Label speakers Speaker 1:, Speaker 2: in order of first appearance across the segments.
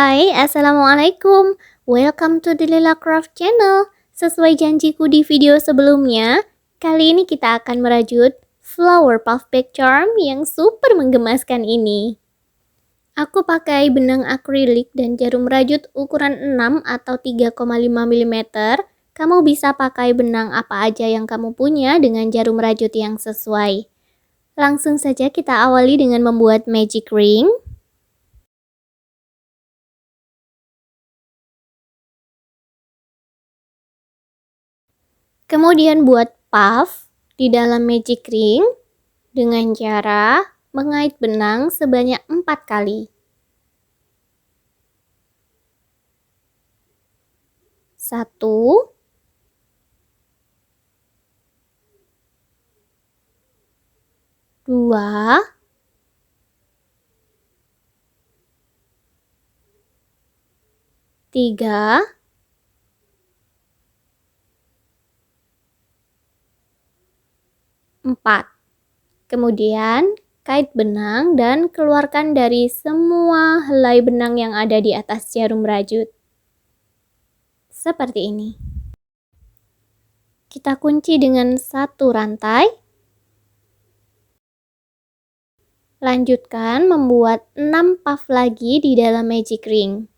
Speaker 1: Hai, Assalamualaikum. Welcome to the Lila Craft Channel. Sesuai janjiku di video sebelumnya, kali ini kita akan merajut flower puff bag charm yang super menggemaskan ini. Aku pakai benang akrilik dan jarum rajut ukuran 6 atau 3,5 mm. Kamu bisa pakai benang apa aja yang kamu punya dengan jarum rajut yang sesuai. Langsung saja kita awali dengan membuat magic ring. Kemudian buat puff di dalam magic ring dengan cara mengait benang sebanyak 4 kali. 1, 2, 3, 4. Kemudian kait benang dan keluarkan dari semua helai benang yang ada di atas jarum rajut. Seperti ini. Kita kunci dengan 1 rantai. Lanjutkan membuat 6 puff lagi di dalam magic ring.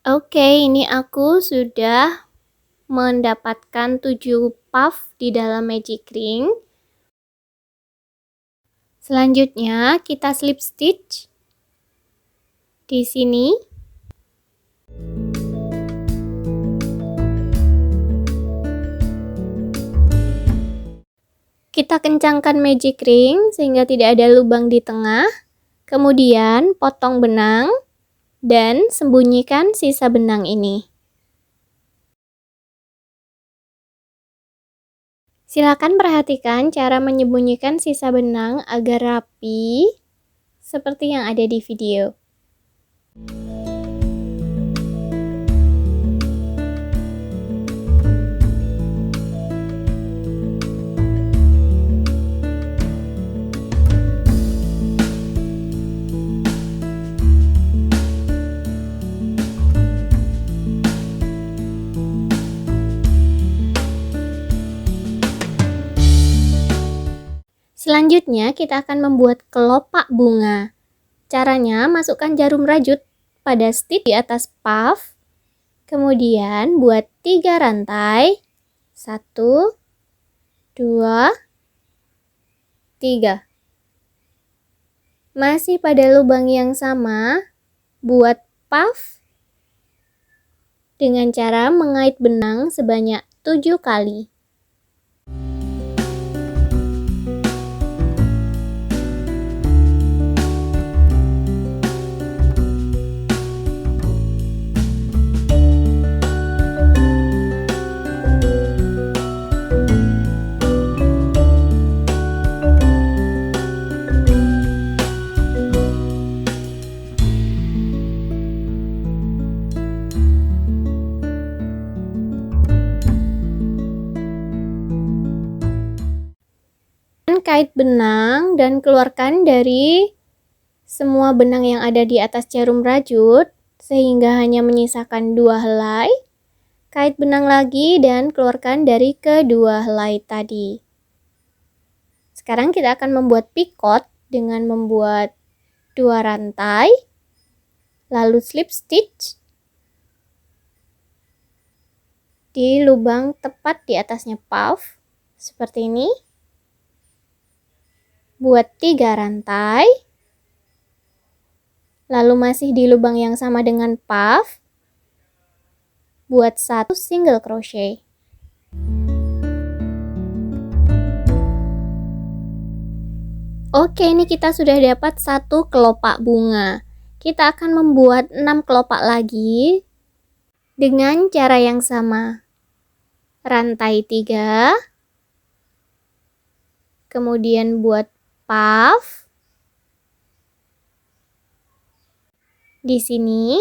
Speaker 1: Oke, ini aku sudah mendapatkan 7 puff di dalam magic ring. Selanjutnya kita slip stitch di sini. Kita kencangkan magic ring sehingga tidak ada lubang di tengah. Kemudian potong benang dan sembunyikan sisa benang ini. Silakan perhatikan cara menyembunyikan sisa benang agar rapi seperti yang ada di video. Selanjutnya kita akan membuat kelopak bunga. Caranya masukkan jarum rajut pada stitch di atas puff. Kemudian buat 3 rantai. 1, 2, 3. Masih pada lubang yang sama, buat puff dengan cara mengait benang sebanyak 7 kali. Kait benang dan keluarkan dari semua benang yang ada di atas jarum rajut sehingga hanya menyisakan 2 helai. Kait benang lagi dan keluarkan dari kedua helai tadi. Sekarang kita akan membuat picot dengan membuat 2 rantai, lalu slip stitch, di lubang tepat di atasnya puff, seperti ini. Buat 3 rantai. Lalu masih di lubang yang sama dengan puff, buat 1 single crochet. Oke, ini kita sudah dapat 1 kelopak bunga. Kita akan membuat 6 kelopak lagi dengan cara yang sama. Rantai 3, kemudian buat puff di sini.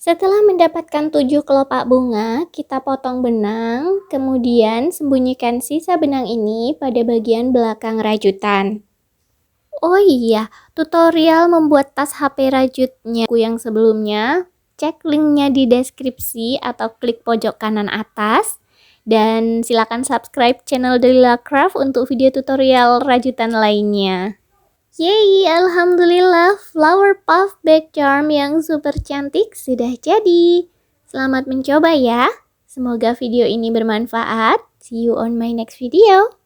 Speaker 1: Setelah mendapatkan 7 kelopak bunga, kita potong benang, kemudian sembunyikan sisa benang ini pada bagian belakang rajutan. Oh iya, tutorial membuat tas HP rajutnya yang sebelumnya, cek linknya di deskripsi atau klik pojok kanan atas. Dan silakan subscribe channel Delila Craft untuk video tutorial rajutan lainnya. Yeay, alhamdulillah flower puff bag charm yang super cantik sudah jadi. Selamat mencoba ya. Semoga video ini bermanfaat. See you on my next video.